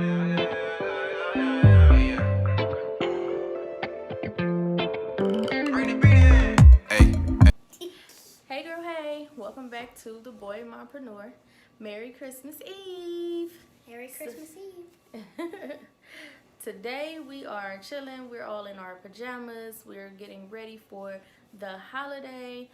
Hey girl, hey, welcome back to the Boy Mompreneur. Merry Christmas Eve. Merry Christmas Eve. Today we are chilling. We're all in our pajamas. We're getting ready for the holiday.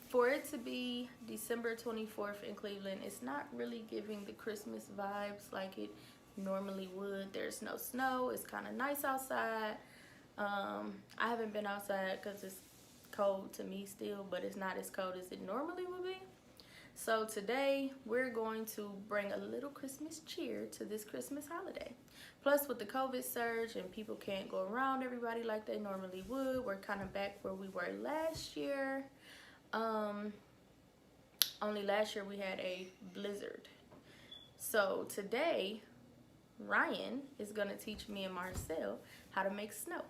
For it to be December 24th in Cleveland, it's not really giving the Christmas vibes like it normally would. There's no snow. It's kind of nice outside. I haven't been outside because it's cold to me still, but it's not as cold as it normally would be. So today we're going to bring a little Christmas cheer to this Christmas holiday. Plus, with the COVID surge and people can't go around everybody like they normally would, we're kind of back where we were last year. Only last year we had a blizzard. So today Ryan is going to teach me and Marcel how to make snow.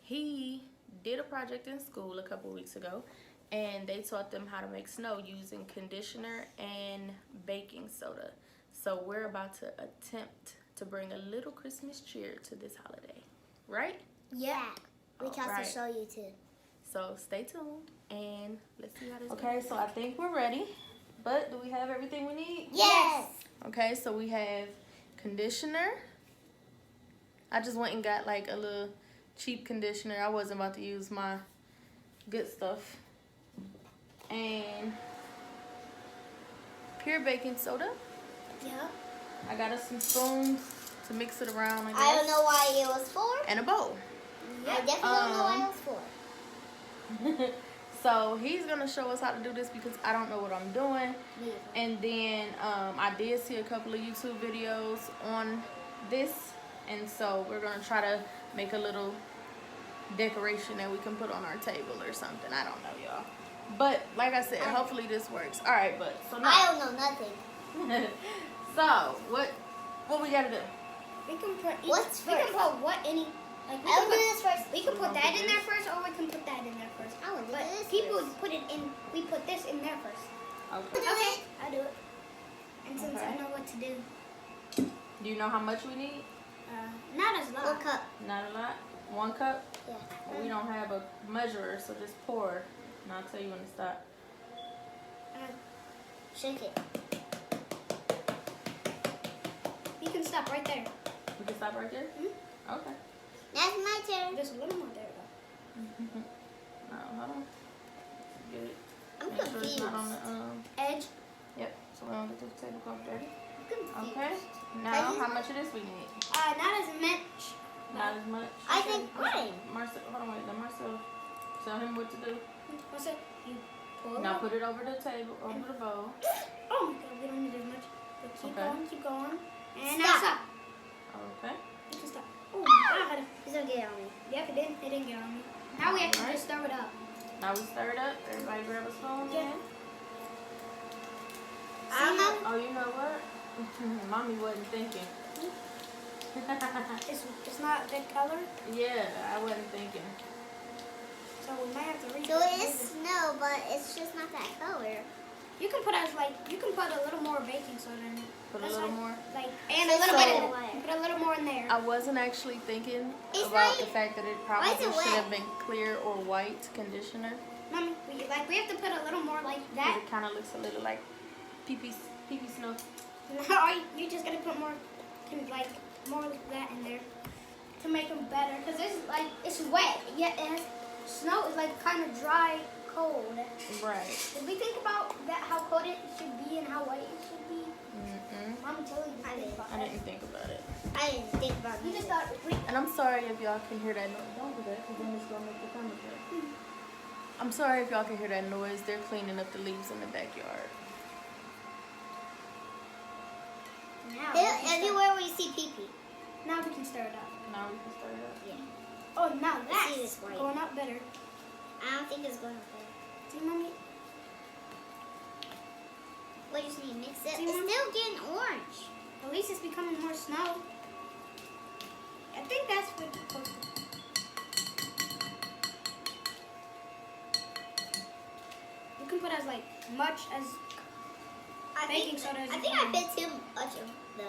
He did a project in school a couple weeks ago, and they taught them how to make snow using conditioner and baking soda. So we're about to attempt to bring a little Christmas cheer to this holiday, right? Yeah. We can Alright. also show you too. So stay tuned and let's see how this goes. Okay, so I think we're ready, but do we have everything we need? Yes. Okay, so we have conditioner. I just went and got like a little cheap conditioner. I wasn't about to use my good stuff. And pure baking soda. Yeah. I got us some spoons to mix it around, I guess. I don't know why it was for. And a bowl. Yeah. I definitely don't know why it was for. So he's gonna show us how to do this because I don't know what I'm doing. And then I did see a couple of YouTube videos on this, and so we're gonna try to make a little decoration that we can put on our table or something. I don't know, y'all. But like I said, hopefully this works. All right, but so now. I don't know nothing. So what we gotta do? We can put. What's first? We can put what any. Like we can put this first. We can put that in there first, or we can put that in there first. I will do this. People put it in. We put this in there first. Okay. I'll do it. And since I know what to do. Do you know how much we need? Not as lot. 1 cup. Not a lot. 1 cup? Yeah. Well, we don't have a measurer, so just pour. And I'll tell you when to stop. Shake it. You can stop right there. We can stop right there? Mm-hmm. Okay. That's my turn. There's a little more there, though. No, hold on. Get it. I'm Make confused. sure it's not on the edge. Yep. So we don't get the tablecloth dirty. I'm Okay. Now, how much of this we need? Not as much. Not as much. I think right. Marcel, hold on, wait. Let Marcel tell him what to do. Marcel, you pull it Now up. put it over the table, over the bowl. Oh my God, we don't need as much. But keep going. And stop. now stop. Okay. You can stop. Oh my God. It's gonna get on me. Yep, it didn't get on me. Now we have to just stir it up. Now we stir it up. Everybody grab a spoon. Yeah. Oh, you know what? Mommy wasn't thinking. It's not that color? Yeah, I wasn't thinking. So we might have to reach. So it is snow, but it's just not that color. You can put a little more baking soda in it. Put a little more? And a little bit in it. Put a little more in there. I wasn't actually thinking about the fact that it probably should have been clear or white conditioner. Mommy, we have to put a little more like that. It kind of looks a little like pee-pee snow. No, you just gotta put more like that in there to make them better. Cause it's wet. Yeah, snow is like kind of dry, cold. Right. Did we think about that? How cold it should be and how white it should be? Mommy told you. I didn't think about it. I didn't think about it. You just thought. And I'm sorry if y'all can hear that noise. Don't do that, cause then it's gonna make the camera break. I'm sorry if y'all can hear that noise. They're cleaning up the leaves in the backyard. Now everywhere where you see pee-pee. Now we can stir it up. Now we can stir it up? Yeah. Oh, now that's going up better. I don't think it's going up better. See, Mommy? What, you just need to mix it? It's still getting orange. At least it's becoming more snow. I think that's what it's supposed to be. You can put as much as baking soda as I think I put too much of the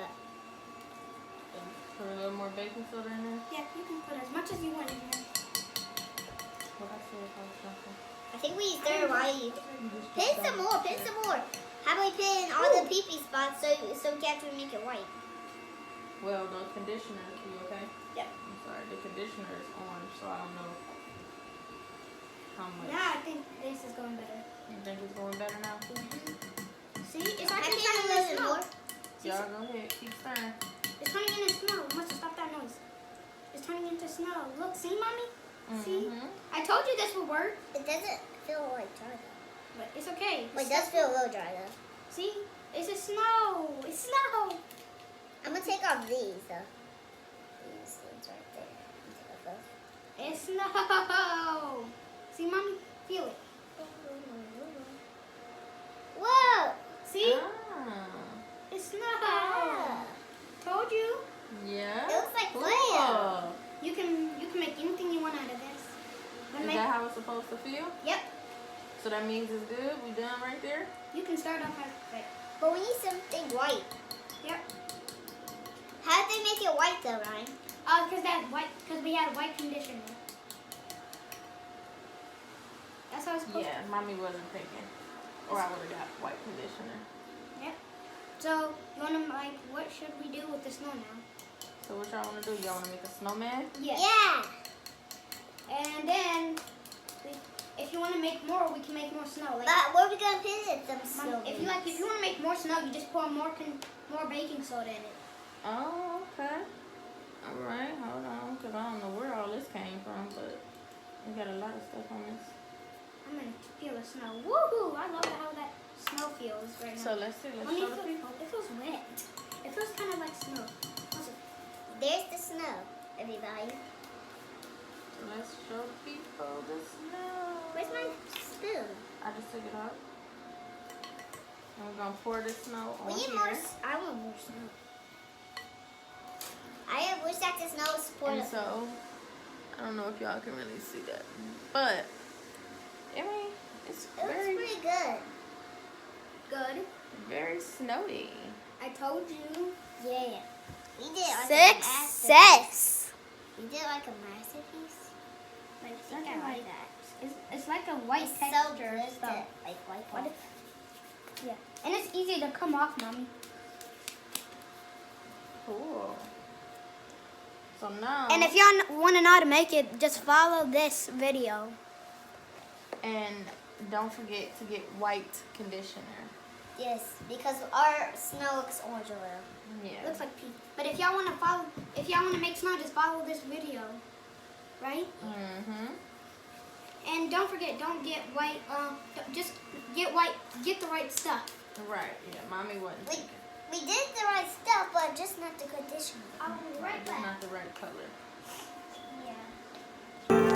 Put a little more baking soda in there? Yeah, you can put as much as you want in here. What I said if I was something. I think we stir while you pin some more. Pin some more. How about we pin all the pee-pee spots so we can actually make it white? Well, the conditioner, you okay? Yep. I'm sorry, the conditioner is orange, so I don't know how much. Now I think this is going better. You think it's going better now? See, it's I actually pin a turning little into bit snow. more. Y'all go ahead, keep stirring. It's turning into snow. You must have stopped that noise. It's turning into snow. Look, see, mommy? See? I told you this would work, It doesn't feel like dry though. but it's okay. Well, it does feel a little dry though. See? It's a snow. It's snow. I'm gonna take off these though. These things right there. Take off those. It's snow. See, mommy? Feel it. Whoa! See? Ah. It's snow. Ah. Told you. Yeah. It looks like Cool. Play-Doh. You can make anything you want out of this. Gonna Is make- that how it's supposed to feel? Yep. So that means it's good? We done right there? You can start off as right. But we need something white. Yep. How did they make it white though, Ryan? Because we had white conditioner. That's how it's supposed Yeah, mommy wasn't thinking. Or I would have got white conditioner. to. Yep. So you wanna what should we do with the snow now? So what y'all want to do? Y'all want to make a snowman? Yes. Yeah. And then if you want to make more, we can make more snow. Like, But where are we gonna pin it? Them Mom, if you want to make more snow, you just pour more baking soda in it. Oh, okay. All right, hold on, because I don't know where all this came from, but we got a lot of stuff on this. I'm gonna feel the snow. Woohoo! I love how that snow feels right now. So let's see, let's Only show the people. it feels wet. It feels kind of like snow. There's the snow, everybody. So let's show the people the snow. Where's my spoon? I just took it out. And we're going to pour this snow on We need here. more. I want more snow. I wish that the snow was poured. And so, I don't know if y'all can really see that, but I mean, it's It looks very, pretty good. Good. very snowy. I told you. Yeah. We did like a masterpiece. Success. We did like a masterpiece. Like, Something like that. It's like a white It's so texture good stuff. to, like wipe What off. Yeah. And it's easy to come off, mommy. Cool. So now, And if y'all want to know how to make it, just follow this video. and don't forget to get white conditioner. Yes, because our snow looks orange a little. Yeah. Looks like pea. But if y'all want to make snow, just follow this video, right? Mm-hmm. And don't forget, don't get white. Just get white. Get the right stuff. Right. Yeah. Mommy wasn't We- thinking. We did the right stuff, but just not the conditioner. I'll be right It's back. not the right color. Yeah.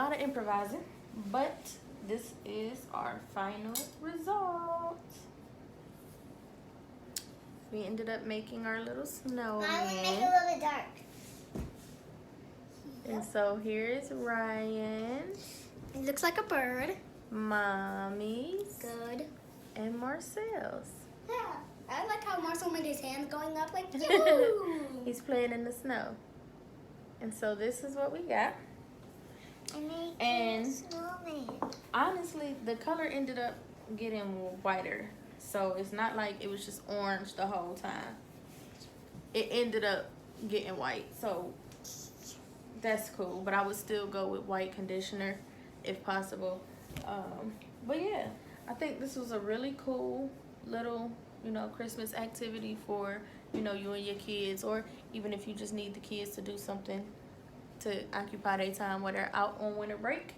lot of improvising, but this is our final result. We ended up making our little snowman. I want to make it a little bit dark. And so here's Ryan, It looks like a bird. Mommy's, Good. and Marcel's. Yeah. I like how Marcel made his hands going up like, yoo! He's playing in the snow. And so this is what we got. I made And a snowman. honestly, the color ended up getting whiter. So it's not like it was just orange the whole time. It ended up getting white. So that's cool. But I would still go with white conditioner if possible. But yeah, I think this was a really cool little, you know, Christmas activity for, you know, you and your kids, or even if you just need the kids to do something to occupy their time when they're out on winter break.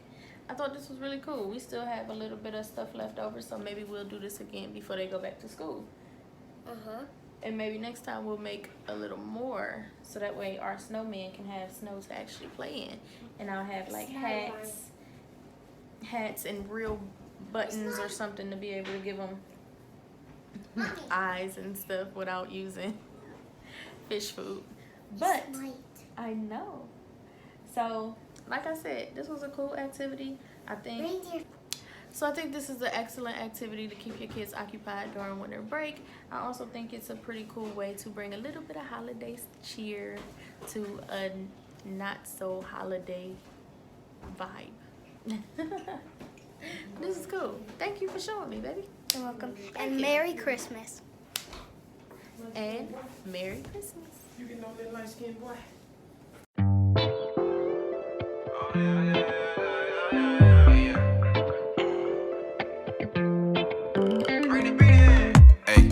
I thought this was really cool. We still have a little bit of stuff left over, so maybe we'll do this again before they go back to school. And maybe next time we'll make a little more, so that way our snowman can have snow to actually play in. And I'll have like hats and real buttons or something to be able to give them eyes and stuff without using fish food. But I know. So, like I said, this was a cool activity. I think this is an excellent activity to keep your kids occupied during winter break. I also think it's a pretty cool way to bring a little bit of holiday cheer to a not so holiday vibe. This is cool. Thank you for showing me, baby. You're welcome. Thank And you. Merry Christmas. And Merry Christmas. You can know that light skinned boy. Hey,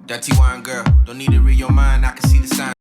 that Twas